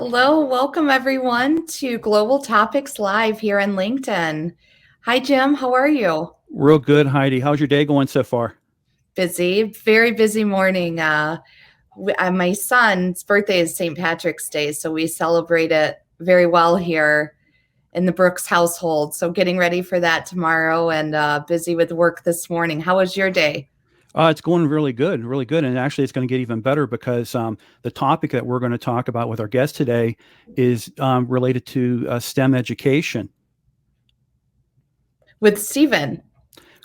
Hello, welcome everyone to Global Topics Live here on LinkedIn. Hi, Jim. How are you? Real good, Heidi. How's your day going so far? Busy, very busy morning. My son's birthday is St. Patrick's Day, so we celebrate it very well here in the Brooks household. So getting ready for that tomorrow and busy with work this morning. How was your day? It's going really good, really good. And actually, it's going to get even better because the topic that we're going to talk about with our guest today is related to STEM education. With Stephen.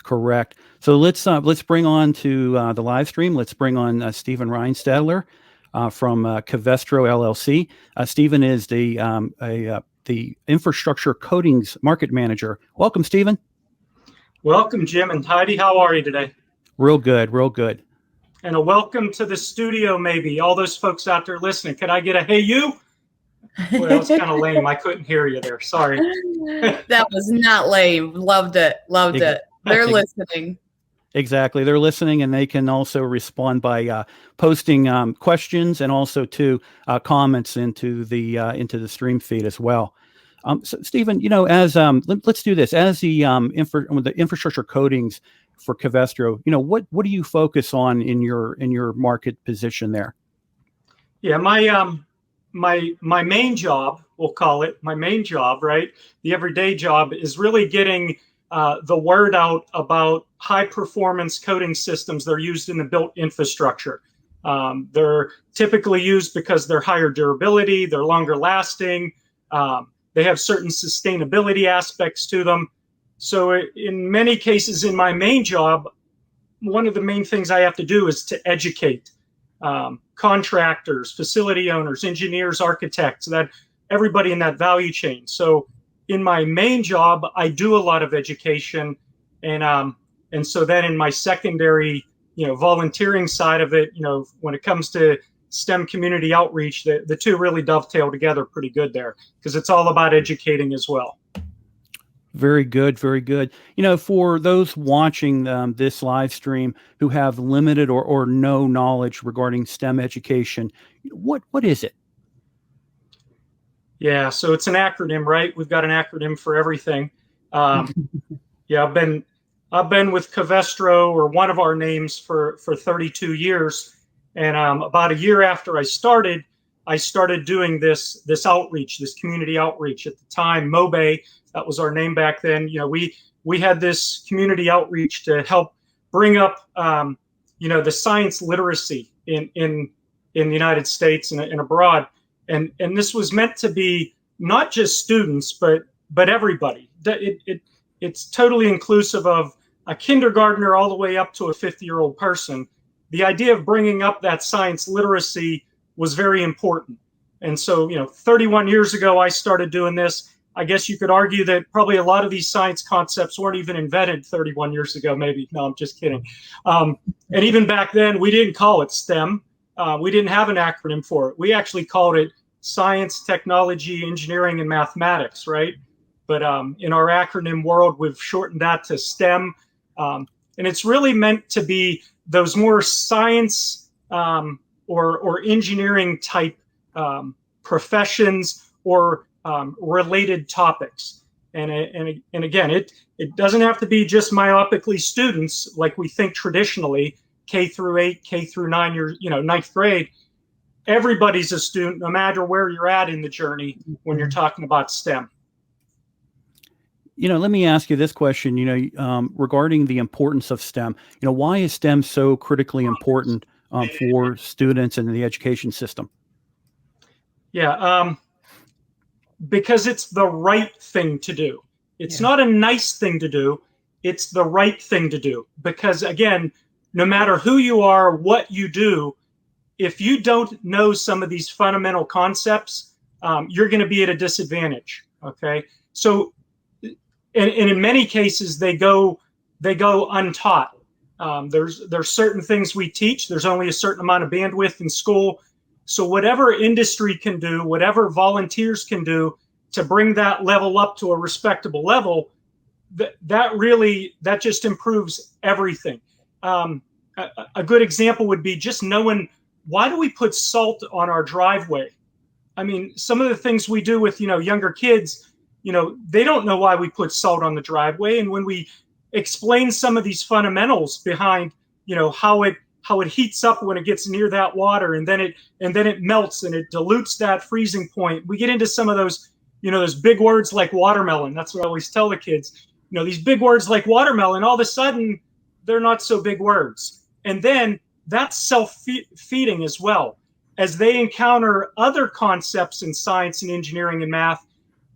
Correct. So let's bring on to the live stream. Let's bring on Stephen Reinstadtler from Covestro LLC. Stephen is the infrastructure coatings market manager. Welcome, Stephen. Welcome, Jim and Heidi. How are you today? Real good, real good. And a welcome to the studio, maybe. All those folks out there listening. Could I get a hey, you? Well, that's kind of lame. I couldn't hear you there. Sorry. That was not lame. Loved it. Loved it. They're listening. Exactly. They're listening, and they can also respond by posting questions and also to comments into the stream feed as well. So, Stephen, as let's do this as the infrastructure coatings for Covestro. What do you focus on in your market position there? Yeah, my main job, we'll call it my main job, right? The everyday job is really getting the word out about high performance coating systems that are used in the built infrastructure. They're typically used because they're higher durability, they're longer lasting, they have certain sustainability aspects to them. So in many cases in my main job, one of the main things I have to do is to educate contractors, facility owners, engineers, architects, that everybody in that value chain. So in my main job, I do a lot of education, and so then in my secondary, volunteering side of it, when it comes to STEM community outreach, the two really dovetail together pretty good there because it's all about educating as well. Very good, very good. For those watching this live stream who have limited or no knowledge regarding STEM education, what is it? Yeah, so it's an acronym, right? We've got an acronym for everything. Yeah, I've been with Covestro, or one of our names, for 32 years, and about a year after I started doing this outreach, this community outreach. At the time, MOBE, that was our name back then. We had this community outreach to help bring up the science literacy in the United States and abroad. And this was meant to be not just students, but everybody. It's totally inclusive of a kindergartner all the way up to a 50-year-old person. The idea of bringing up that science literacy was very important. And so, 31 years ago, I started doing this. I guess you could argue that probably a lot of these science concepts weren't even invented 31 years ago, maybe. No, I'm just kidding. And even back then, we didn't call it STEM. We didn't have an acronym for it. We actually called it science, technology, engineering, and mathematics, right? But in our acronym world, we've shortened that to STEM. And it's really meant to be those more science or engineering type professions or related topics. And again, it doesn't have to be just myopically students like we think traditionally, K through 8, K through 9, ninth grade. Everybody's a student, no matter where you're at in the journey when you're talking about STEM. Let me ask you this question, regarding the importance of STEM. Why is STEM so critically important for students in the education system? Yeah, because it's the right thing to do. It's not a nice thing to do. It's the right thing to do. Because again, no matter who you are, what you do, if you don't know some of these fundamental concepts, you're going to be at a disadvantage. Okay, so and in many cases they go untaught. There's certain things we teach. There's only a certain amount of bandwidth in school. So whatever industry can do, whatever volunteers can do to bring that level up to a respectable level, that just improves everything. A good example would be just knowing, why do we put salt on our driveway? I mean, some of the things we do with, younger kids, they don't know why we put salt on the driveway. And when we explain some of these fundamentals behind, how it heats up when it gets near that water, and then it melts and it dilutes that freezing point. We get into some of those, those big words like watermelon. That's what I always tell the kids. These big words like watermelon, all of a sudden, they're not so big words. And then that's self-feeding as well. As they encounter other concepts in science and engineering and math,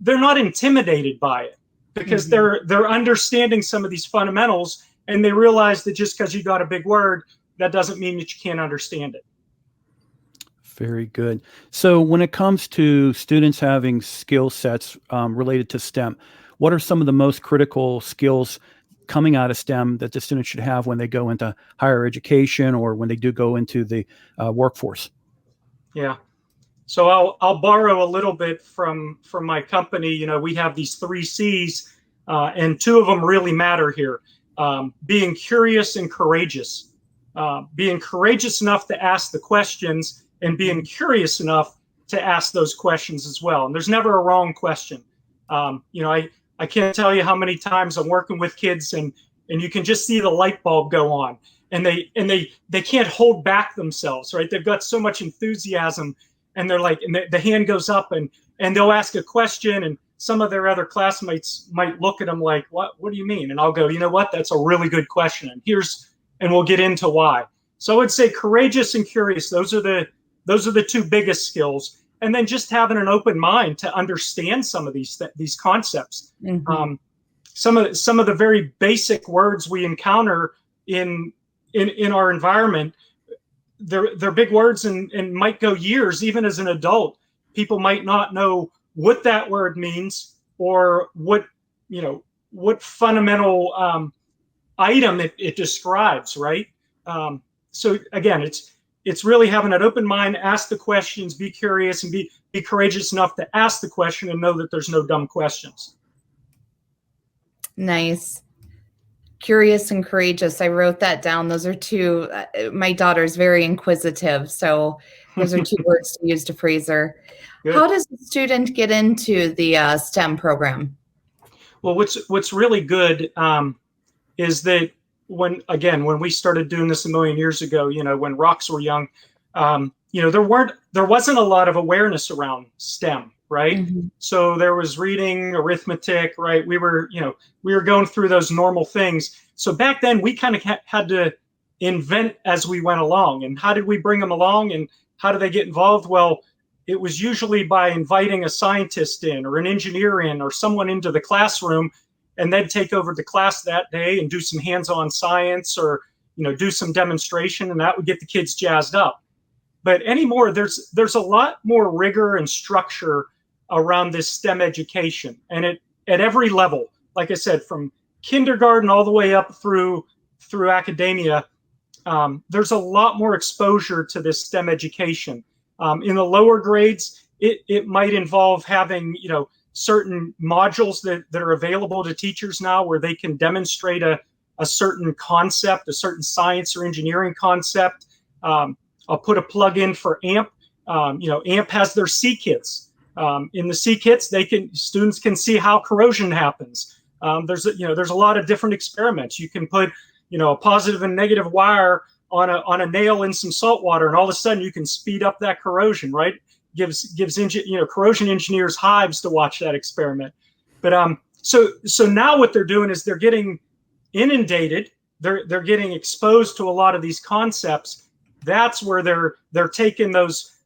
they're not intimidated by it, because they're understanding some of these fundamentals, and they realize that just because you got a big word, that doesn't mean that you can't understand it. Very good. So when it comes to students having skill sets related to STEM, what are some of the most critical skills coming out of STEM that the students should have when they go into higher education or when they do go into the workforce? Yeah. So I'll borrow a little bit from my company. We have these 3 C's, and 2 of them really matter here. Being curious and courageous. Being courageous enough to ask the questions, and being curious enough to ask those questions as well. And there's never a wrong question. I can't tell you how many times I'm working with kids, and you can just see the light bulb go on, and they can't hold back themselves, right? They've got so much enthusiasm, and they're like, and the hand goes up, and they'll ask a question, and some of their other classmates might look at them like, what do you mean? And I'll go, you know what? That's a really good question. And we'll get into why. So I would say courageous and curious. Those are the 2 biggest skills. And then just having an open mind to understand some of these concepts. Mm-hmm. Some of the very basic words we encounter in our environment, they're big words, and might go years. Even as an adult, people might not know what that word means, or what fundamental item it describes, right? So again, it's really having an open mind, ask the questions, be curious, and be courageous enough to ask the question, and know that there's no dumb questions. Nice. Curious and courageous. I wrote that down. Those are 2. My daughter's very inquisitive, so those are 2 words to use to phrase her. Good. How does a student get into the STEM program? Well, what's really good is that when we started doing this a million years ago, when rocks were young, there wasn't a lot of awareness around STEM, right? Mm-hmm. So there was reading, arithmetic, right? We were going through those normal things. So back then we kind of had to invent as we went along. And how did we bring them along, and how do they get involved? Well, it was usually by inviting a scientist in, or an engineer in, or someone into the classroom, and they'd take over the class that day and do some hands-on science, or do some demonstration, and that would get the kids jazzed up. But anymore, there's a lot more rigor and structure around this STEM education, and at every level. Like I said, from kindergarten all the way up through academia, there's a lot more exposure to this STEM education. In the lower grades, it might involve having certain modules that are available to teachers now, where they can demonstrate a certain concept, a certain science or engineering concept. I'll put a plug in for AMP. AMP has their C kits. In the C kits, students can see how corrosion happens. There's a lot of different experiments. You can put a positive and negative wire on a nail in some salt water, and all of a sudden you can speed up that corrosion, right? Gives corrosion engineers hives to watch that experiment. But so now what they're doing is they're getting inundated. They're getting exposed to a lot of these concepts. That's where they're taking those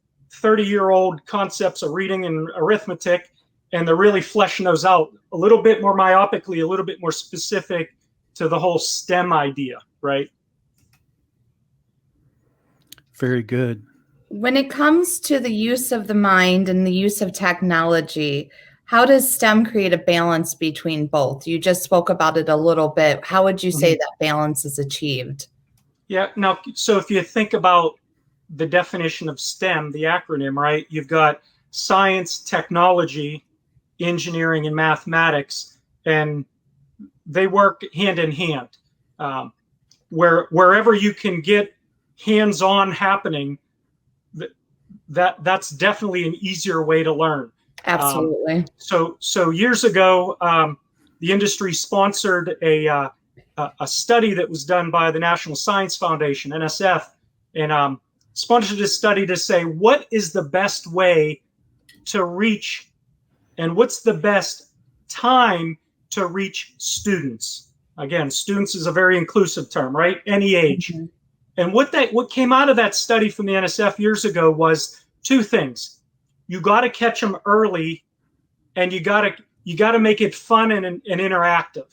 30-year-old concepts of reading and arithmetic, and they're really fleshing those out a little bit more myopically, a little bit more specific to the whole STEM idea, right? Very good. When it comes to the use of the mind and the use of technology, how does STEM create a balance between both? You just spoke about it a little bit. How would you say that balance is achieved? Yeah. Now, so if you think about the definition of STEM, the acronym, right? You've got science, technology, engineering, and mathematics, and they work hand in hand. Wherever you can get hands-on happening, that's definitely an easier way to learn. Absolutely. So years ago, the industry sponsored a study that was done by the National Science Foundation, NSF, and sponsored a study to say what is the best way to reach and what's the best time to reach students. Again, students is a very inclusive term, right? Any age. Mm-hmm. And what came out of that study from the NSF years ago was two things. You got to catch them early, and you got to make it fun and interactive.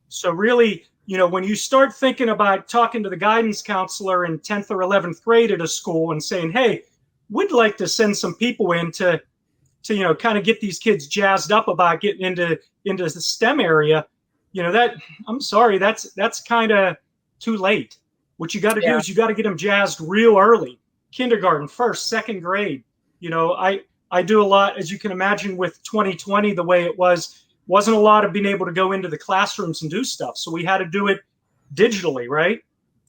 So really, when you start thinking about talking to the guidance counselor in 10th or 11th grade at a school and saying, hey, we'd like to send some people in to kind of get these kids jazzed up about getting into the STEM area, that, I'm sorry, that's kind of too late. What you got to do is you got to get them jazzed real early, kindergarten, first, second grade. I do a lot, as you can imagine, with 2020, the way it wasn't a lot of being able to go into the classrooms and do stuff. So we had to do it digitally, right?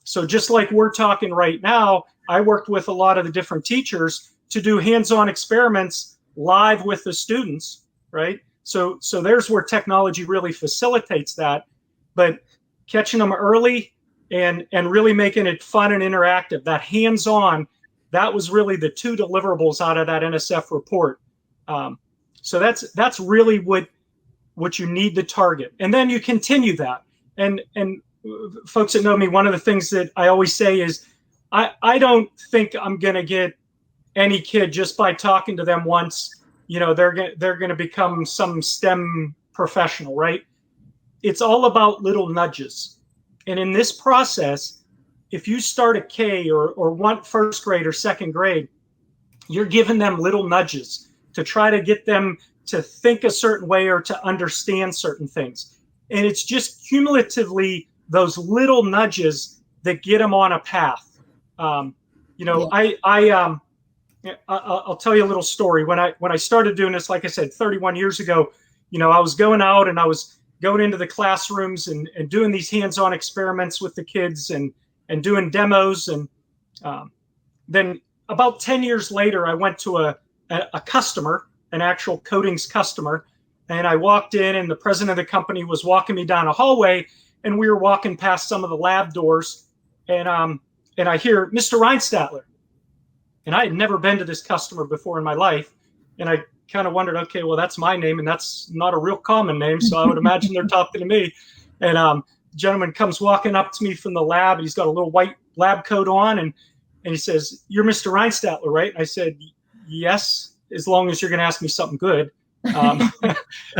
So just like we're talking right now, I worked with a lot of the different teachers to do hands-on experiments live with the students, right? So there's where technology really facilitates that. But catching them early and really making it fun and interactive, that hands-on, that was really the two deliverables out of that NSF report. So that's really what you need to target, and then you continue that. And folks that know me, one of the things that I always say is, I don't think I'm gonna get any kid just by talking to them once. They're gonna become some STEM professional, right? It's all about little nudges. And in this process, if you start a K or one first grade or second grade, you're giving them little nudges to try to get them to think a certain way or to understand certain things. And it's just cumulatively those little nudges that get them on a path. I'll tell you a little story. When I started doing this, like I said, 31 years ago, I was going out and I was going into the classrooms and doing these hands-on experiments with the kids and doing demos. And then about 10 years later, I went to a customer, an actual coatings customer, and I walked in, and the president of the company was walking me down a hallway, and we were walking past some of the lab doors, and I hear, Mr. Reinstadtler. And I had never been to this customer before in my life. And I kind of wondered, okay, well, that's my name, and that's not a real common name, so I would imagine they're talking to me. And the gentleman comes walking up to me from the lab, and he's got a little white lab coat on, and he says, "You're Mr. Reinstadtler, right?" And I said, "Yes, as long as you're going to ask me something good." And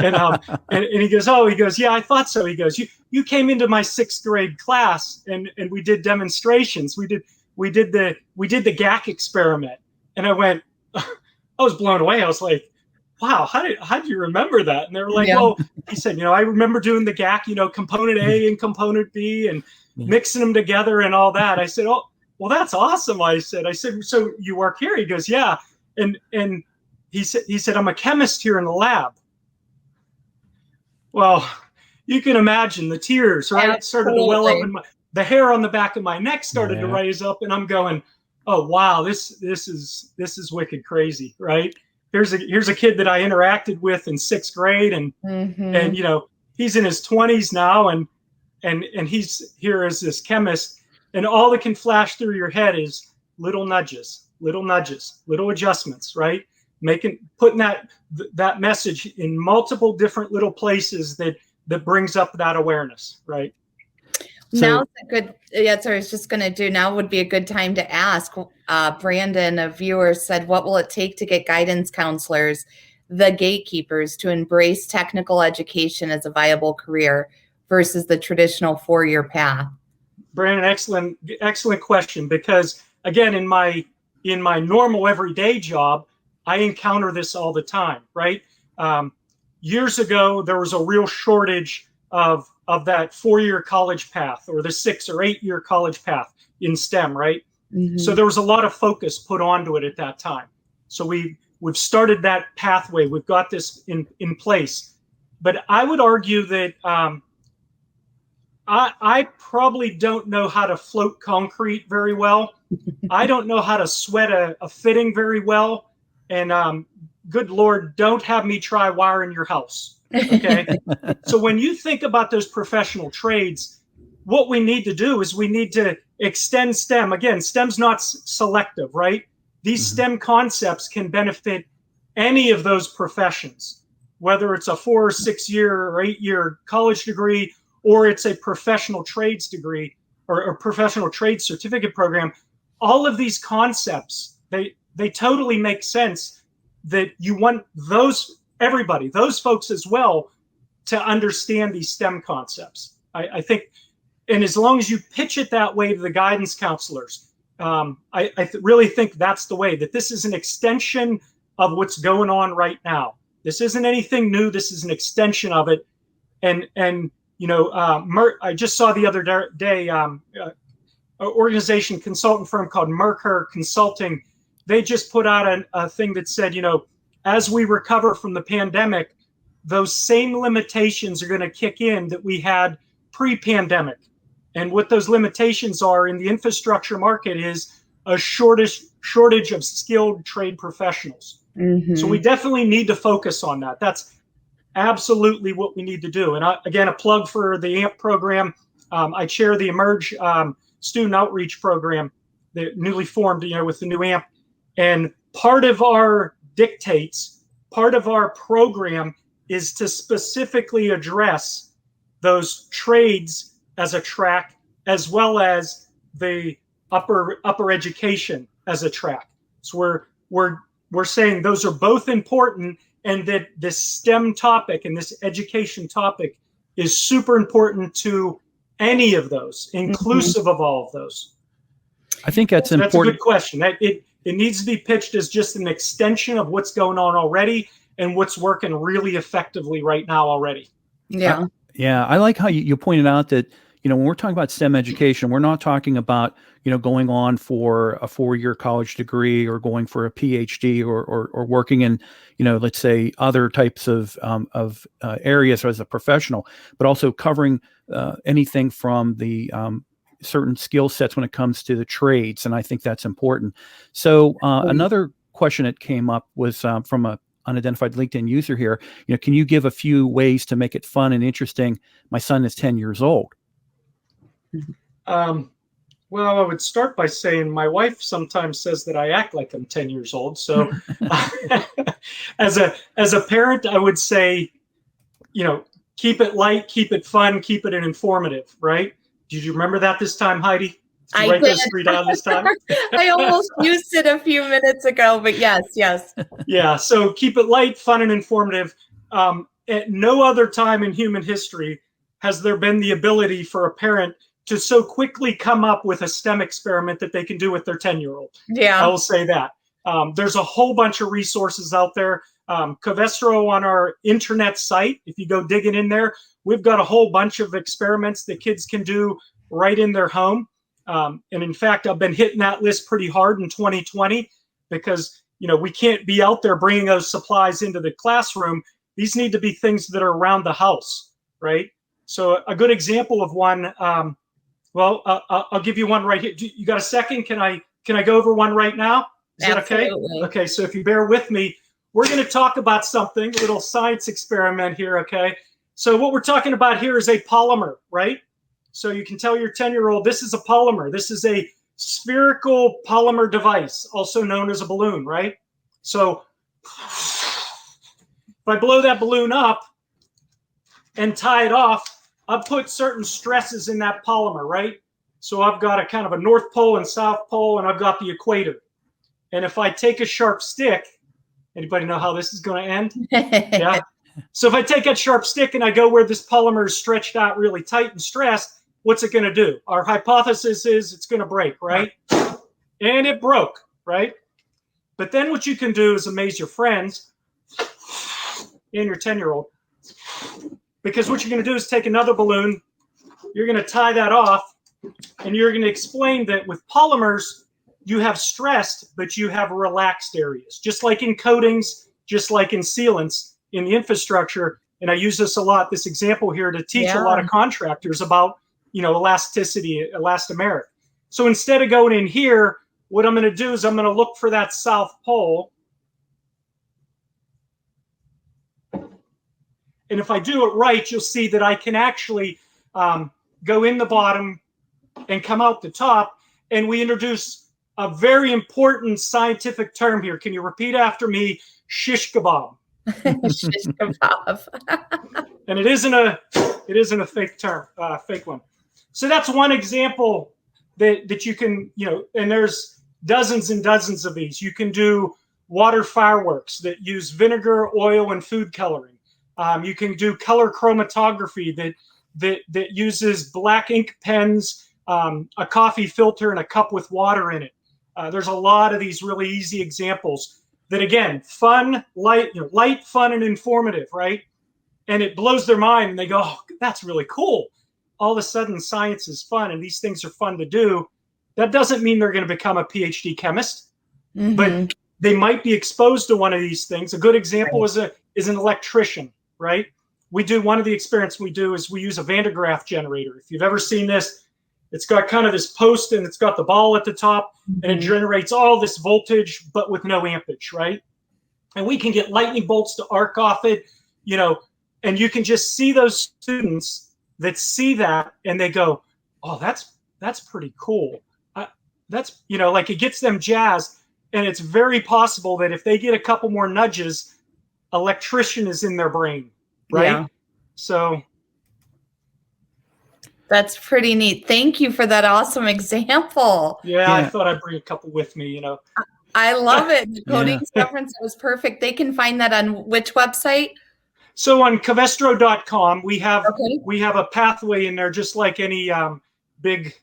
he goes, "Yeah, I thought so." He goes, "You came into my 6th grade class, and we did demonstrations. We did the GAC experiment." And I went, I was blown away. I was like, "Wow, how did you remember that?" And they were like, Yeah. "Well," he said, "I remember doing the GAC, component A and component B and mixing them together and all that." I said, "Oh, well, that's awesome." I said, "So you work here?" He goes, "Yeah." And he said, "I'm a chemist here in the lab." Well, you can imagine the tears, right? Absolutely. Started to well up, and the hair on the back of my neck started to raise up, and I'm going, "Oh wow, this is wicked crazy," right? Here's a kid that I interacted with in 6th grade, and he's in his 20s now, and he's here as this chemist, and all that can flash through your head is little nudges, little adjustments, right? Putting that message in multiple different little places that brings up that awareness, right? Now's a good, that's what I was just going to do. Now would be a good time to ask. Brandon, a viewer, said, what will it take to get guidance counselors, the gatekeepers, to embrace technical education as a viable career versus the traditional 4-year path? Brandon, excellent question, because again, in my normal everyday job, I encounter this all the time, right? Years ago, there was a real shortage of that 4-year college path or the 6 or 8-year college path in STEM, right? Mm-hmm. So there was a lot of focus put onto it at that time. So we've started that pathway. We've got this in place. But I would argue that I probably don't know how to float concrete very well. I don't know how to sweat a fitting very well. And good Lord, don't have me try wiring your house. Okay. So when you think about those professional trades, what we need to do is we need to extend STEM. Again, STEM's not selective, right? These STEM concepts can benefit any of those professions, whether it's a 4 or 6 year or 8 year college degree, or it's a professional trades degree or a professional trade certificate program. All of these concepts, they totally make sense that you want everybody, those folks as well, to understand these STEM concepts. I think, and as long as you pitch it that way to the guidance counselors, I really think that's the way, that this is an extension of what's going on right now. This isn't anything new. This is an extension of it. And you know, I just saw the other day, an organization consultant firm called Mercer Consulting. They just put out a thing that said, you know, as we recover from the pandemic, those same limitations are going to kick in that we had pre-pandemic. And what those limitations are in the infrastructure market is a shortage of skilled trade professionals. So we definitely need to focus on that. That's absolutely what we need to do. And again, a plug for the AMP program. I chair the Emerge student outreach program, the newly formed, you know, with the new AMP. And part of our dictates, part of our program is to specifically address those trades as a track, as well as the upper education as a track. So we're saying those are both important, and that this STEM topic and this education topic is super important to any of those, inclusive of all of those. I think that's important. That's a good question. It needs to be pitched as just an extension of what's going on already and what's working really effectively right now already. Yeah. Yeah. I like how you pointed out that, you know, when we're talking about STEM education, we're not talking about, you know, going on for a 4-year college degree or going for a PhD or working in, you know, let's say other types of areas as a professional, but also covering anything from the certain skill sets when it comes to the trades. And I think that's important. So another question that came up was from a unidentified LinkedIn user here. You know, can you give a few ways to make it fun and interesting? My son is 10 years old. Well, I would start by saying my wife sometimes says that I act like I'm 10 years old. So as a parent, I would say, you know, keep it light, keep it fun, keep it informative, right? Did you remember that this time, Heidi? Did you write those 3 down this time? I almost used it a few minutes ago, but yes. Yeah, so keep it light, fun, and informative. At no other time in human history has there been the ability for a parent to so quickly come up with a STEM experiment that they can do with their 10-year-old. Yeah. I will say that. There's a whole bunch of resources out there. Covestro on our internet site, if you go digging in there, we've got a whole bunch of experiments that kids can do right in their home. And in fact, I've been hitting that list pretty hard in 2020 because, you know, we can't be out there bringing those supplies into the classroom. These need to be things that are around the house, right? So a good example of one, I'll give you one right here. You got a second? Can I go over one right now? Is that okay? Okay, so if you bear with me, we're going to talk about something, a little science experiment here, okay? So what we're talking about here is a polymer, right? So you can tell your 10-year-old, this is a polymer. This is a spherical polymer device, also known as a balloon, right? So if I blow that balloon up and tie it off, I've put certain stresses in that polymer, right? So I've got a kind of a North Pole and South Pole, and I've got the equator. And if I take a sharp stick, anybody know how this is going to end? Yeah. So if I take that sharp stick and I go where this polymer is stretched out really tight and stressed, what's it going to do? Our hypothesis is it's going to break, right? And it broke, right? But then what you can do is amaze your friends and your 10-year-old. Because what you're going to do is take another balloon, you're going to tie that off, and you're going to explain that with polymers, you have stressed, but you have relaxed areas. Just like in coatings, just like in sealants in the infrastructure. And I use this a lot, this example here, to teach a lot of contractors about elasticity, elastomeric. So instead of going in here, what I'm going to do is I'm going to look for that south pole. And if I do it right, you'll see that I can actually go in the bottom and come out the top. And we introduce a very important scientific term here. Can you repeat after me? Shish kebab. Shish kebab. And it isn't a fake term, fake one. So that's one example that you can, and there's dozens and dozens of these. You can do water fireworks that use vinegar, oil, and food coloring. You can do color chromatography that uses black ink pens, a coffee filter, and a cup with water in it. There's a lot of these really easy examples that, again, fun, light, fun, and informative, right? And it blows their mind, and they go, "Oh, that's really cool." All of a sudden, science is fun, and these things are fun to do. That doesn't mean they're going to become a PhD chemist, but they might be exposed to one of these things. A good example is an electrician, right? One of the experiments we do is we use a Van de Graaff generator. If you've ever seen this, it's got kind of this post and it's got the ball at the top, and it generates all this voltage, but with no ampage, right? And we can get lightning bolts to arc off it, and you can just see those students that see that and they go, "Oh, that's pretty cool." That's, like, it gets them jazzed. And it's very possible that if they get a couple more nudges, electrician is in their brain, right? Yeah. So that's pretty neat. Thank you for that awesome example. Yeah. I thought I'd bring a couple with me, I love it. The coding reference was perfect. They can find that on which website? So on covestro.com, we have a pathway in there, just like any big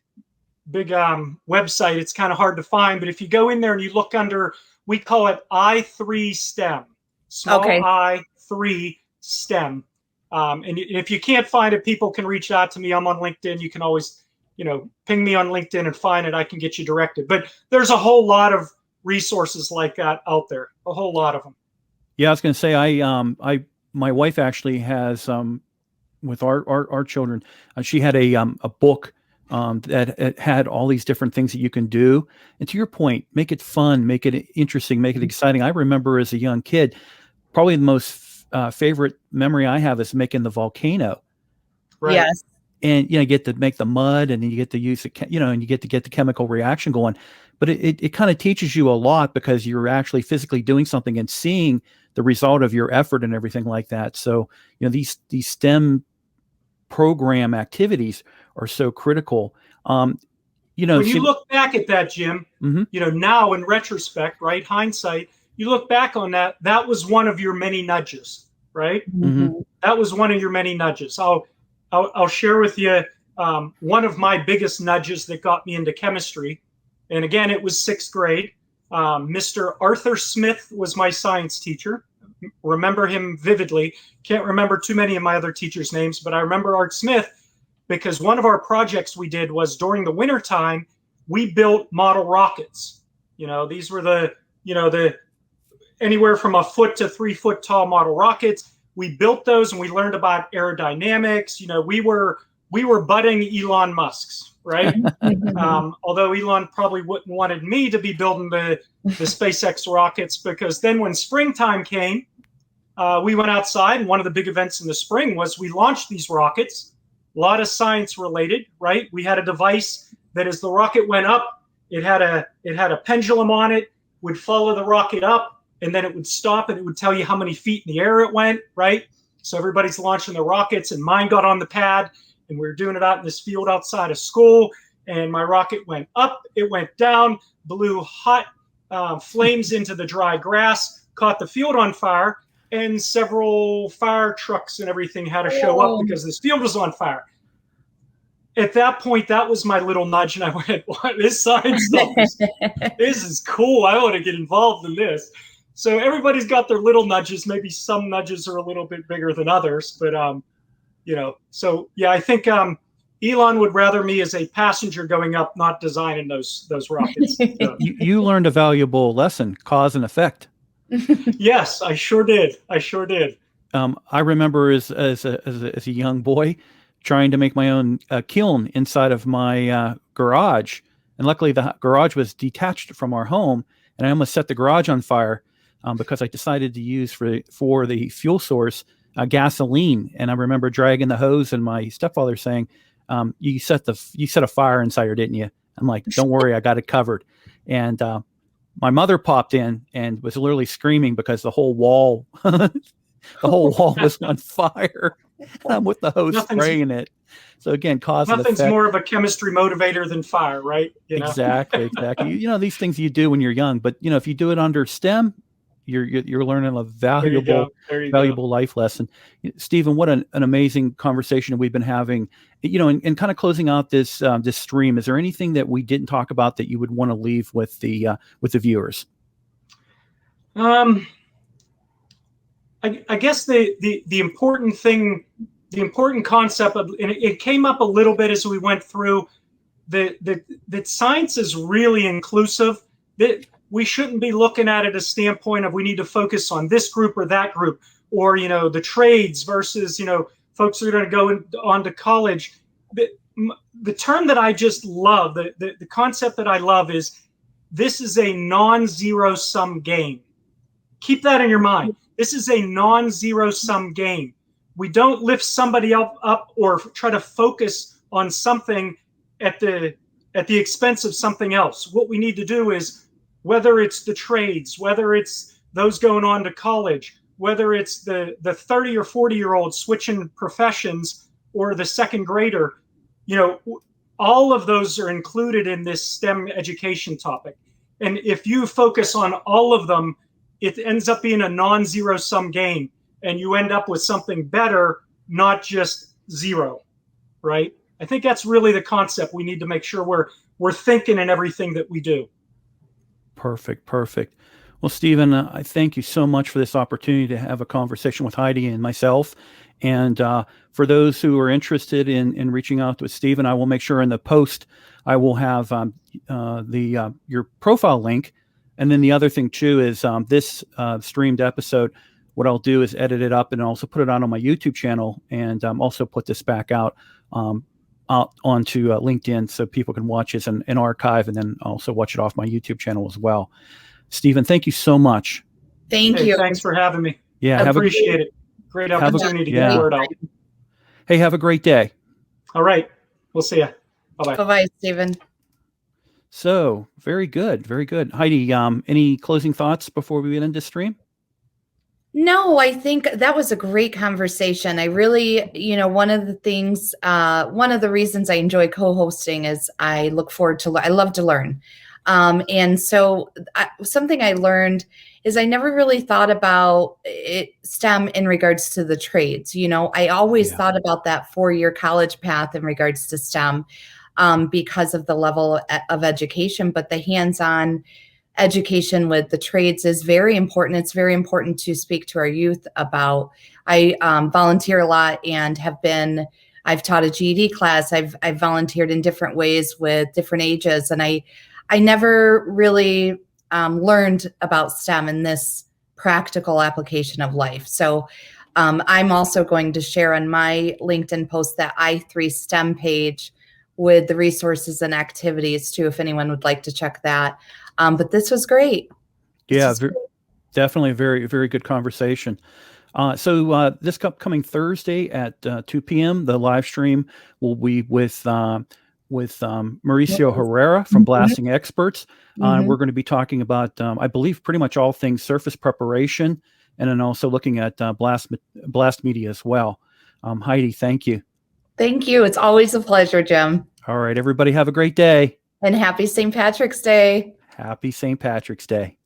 website. It's kind of hard to find, but if you go in there and you look under, we call it I3 STEM, small I3 STEM. And if you can't find it, people can reach out to me. I'm on LinkedIn. You can always, ping me on LinkedIn and find it. I can get you directed. But there's a whole lot of resources like that out there, a whole lot of them. Yeah, I was going to say, my wife actually has, with our children, she had a book that it had all these different things that you can do. And to your point, make it fun, make it interesting, make it exciting. I remember as a young kid, probably the most favorite memory I have is making the volcano. Right. Yes. And, you get to make the mud, and then you get to use it, and you get to get the chemical reaction going. But it kind of teaches you a lot because you're actually physically doing something and seeing the result of your effort and everything like that. So, these STEM program activities are so critical. When you look back at that, Jim, now in retrospect, right, hindsight, you look back on that, that was one of your many nudges, right? That was one of your many nudges. I'll share with you one of my biggest nudges that got me into chemistry. And again, it was 6th grade. Mr. Arthur Smith was my science teacher. Remember him vividly. Can't remember too many of my other teachers' names, but I remember Art Smith because one of our projects we did was during the winter time, we built model rockets. These were the anywhere from a foot to 3 foot tall model rockets. We built those and we learned about aerodynamics. We were budding Elon Musks, right? Although Elon probably wouldn't wanted me to be building the SpaceX rockets, because then when springtime came, we went outside, and one of the big events in the spring was we launched these rockets. A lot of science related, right? We had a device that as the rocket went up, it had a pendulum on it, would follow the rocket up, and then it would stop, and it would tell you how many feet in the air it went, right? So everybody's launching the rockets, and mine got on the pad, and we were doing it out in this field outside of school, and my rocket went up, it went down, blew hot flames into the dry grass, caught the field on fire, and several fire trucks and everything had to show up because this field was on fire. At that point, that was my little nudge, and I went, "What? This science stuff this is cool. I want to get involved in this." So everybody's got their little nudges. Maybe some nudges are a little bit bigger than others, but So yeah, I think Elon would rather me as a passenger going up, not designing those rockets. So. You learned a valuable lesson: cause and effect. Yes, I sure did. I remember as a young boy trying to make my own kiln inside of my garage. And luckily the garage was detached from our home, and I almost set the garage on fire because I decided to use for the fuel source gasoline. And I remember dragging the hose and my stepfather saying, you set a fire inside here, didn't you? I'm like, don't worry, I got it covered. And my mother popped in and was literally screaming because the whole wall was on fire with the hose spraying it. So again, cause and effect. Nothing's more of a chemistry motivator than fire, right? Exactly. These things you do when you're young, but if you do it under STEM, you're learning a valuable life lesson. Stephen, what an amazing conversation we've been having. And kind of closing out this stream, is there anything that we didn't talk about that you would want to leave with the viewers? I guess the important thing, the important concept of, and it came up a little bit as we went through, that science is really inclusive. That we shouldn't be looking at it as a standpoint of we need to focus on this group or that group, or the trades versus folks who are going to go on to college. The term that I just love, the concept that I love is this is a non-zero sum game. Keep that in your mind. This is a non-zero sum game. We don't lift somebody up or try to focus on something at the expense of something else. What we need to do is, whether it's the trades, whether it's those going on to college, whether it's the 30 or 40-year-old switching professions, or the second grader, all of those are included in this STEM education topic. And if you focus on all of them, it ends up being a non-zero sum game, and you end up with something better, not just zero, right? I think that's really the concept we need to make sure we're thinking in everything that we do. Perfect. Well, Stephen, I thank you so much for this opportunity to have a conversation with Heidi and myself. And for those who are interested in reaching out with Stephen, I will make sure in the post I will have your profile link. And then the other thing too is this streamed episode, what I'll do is edit it up and also put it on my YouTube channel, and also put this back out onto LinkedIn so people can watch it as an archive, and then also watch it off my YouTube channel as well. Stephen, thank you so much. Thank you. Thanks for having me. Yeah, appreciate it. Great opportunity to get the word out. Hey, have a great day. All right. We'll see you. Bye-bye. Bye-bye, Stephen. So, very good. Heidi, any closing thoughts before we get into stream? No, I think that was a great conversation. I really, one of the reasons I enjoy co-hosting is I love to learn. And so something I learned is I never really thought about STEM in regards to the trades. I always thought about that 4-year college path in regards to STEM because of the level of education, but the hands-on education with the trades is very important. It's very important to speak to our youth about. I volunteer a lot and I've taught a GED class. I've volunteered in different ways with different ages, and I never really learned about STEM in this practical application of life. So I'm also going to share on my LinkedIn post that I3 STEM page with the resources and activities too, if anyone would like to check that. But this was great. Definitely a very, very good conversation. So this upcoming Thursday at 2 p.m., the live stream will be with Mauricio Herrera from Blasting Experts. We're going to be talking about, I believe, pretty much all things surface preparation, and then also looking at blast media as well. Heidi, thank you. Thank you. It's always a pleasure, Jim. All right, everybody have a great day. And happy St. Patrick's Day. Happy St. Patrick's Day.